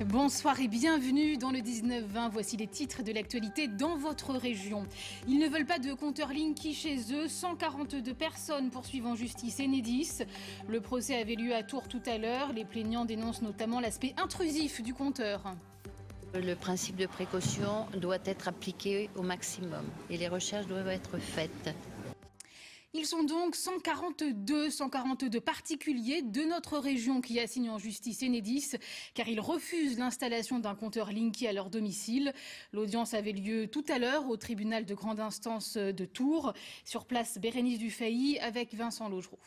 Bonsoir et bienvenue dans le 19-20. Voici les titres de l'actualité dans votre région. Ils ne veulent pas de compteur Linky chez eux. 142 personnes poursuivent en justice Enedis. Le procès avait lieu à Tours tout à l'heure. Les plaignants dénoncent notamment l'aspect intrusif du compteur. Le principe de précaution doit être appliqué au maximum et les recherches doivent être faites. Ils sont donc 142 particuliers de notre région qui assignent en justice Enedis car ils refusent l'installation d'un compteur Linky à leur domicile. L'audience avait lieu tout à l'heure au tribunal de grande instance de Tours. Sur place, Bérénice Dufay avec Vincent Laugereau.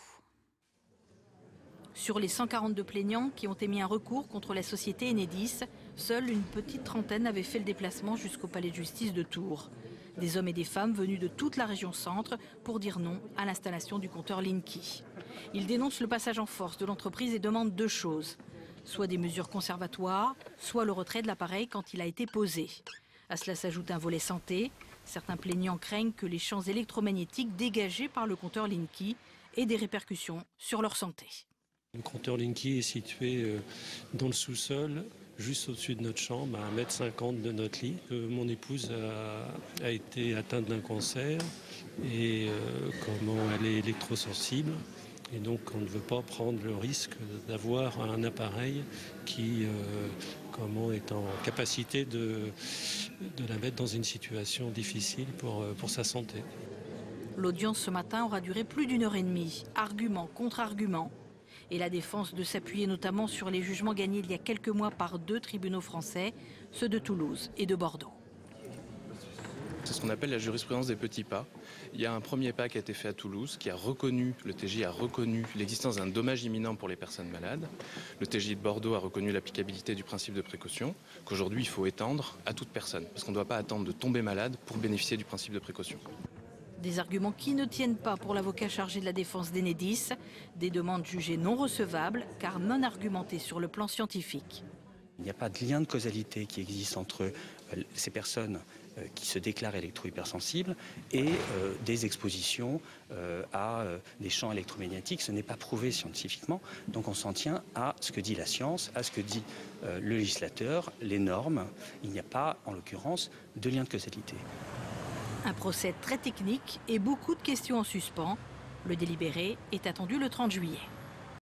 Sur les 142 plaignants qui ont émis un recours contre la société Enedis, seule une petite trentaine avait fait le déplacement jusqu'au palais de justice de Tours. Des hommes et des femmes venus de toute la région centre pour dire non à l'installation du compteur Linky. Ils dénoncent le passage en force de l'entreprise et demandent deux choses. Soit des mesures conservatoires, soit le retrait de l'appareil quand il a été posé. À cela s'ajoute un volet santé. Certains plaignants craignent que les champs électromagnétiques dégagés par le compteur Linky aient des répercussions sur leur santé. Le compteur Linky est situé dans le sous-sol, juste au-dessus de notre chambre, à 1,50 m de notre lit. Mon épouse a été atteinte d'un cancer et comment elle est électrosensible. Et donc on ne veut pas prendre le risque d'avoir un appareil qui est en capacité de la mettre dans une situation difficile pour sa santé. L'audience ce matin aura duré plus d'1 heure et demie. Argument contre argument. Et la défense de s'appuyer notamment sur les jugements gagnés il y a quelques mois par deux tribunaux français, ceux de Toulouse et de Bordeaux. C'est ce qu'on appelle la jurisprudence des petits pas. Il y a un premier pas qui a été fait à Toulouse, le TJ a reconnu l'existence d'un dommage imminent pour les personnes malades. Le TJ de Bordeaux a reconnu l'applicabilité du principe de précaution, qu'aujourd'hui il faut étendre à toute personne, parce qu'on ne doit pas attendre de tomber malade pour bénéficier du principe de précaution. Des arguments qui ne tiennent pas pour l'avocat chargé de la défense d'Enedis, des demandes jugées non recevables car non argumentées sur le plan scientifique. Il n'y a pas de lien de causalité qui existe entre ces personnes qui se déclarent électro-hypersensibles et des expositions à des champs électromagnétiques. Ce n'est pas prouvé scientifiquement, donc on s'en tient à ce que dit la science, à ce que dit le législateur, les normes. Il n'y a pas, en l'occurrence, de lien de causalité. Un procès très technique et beaucoup de questions en suspens. Le délibéré est attendu le 30 juillet.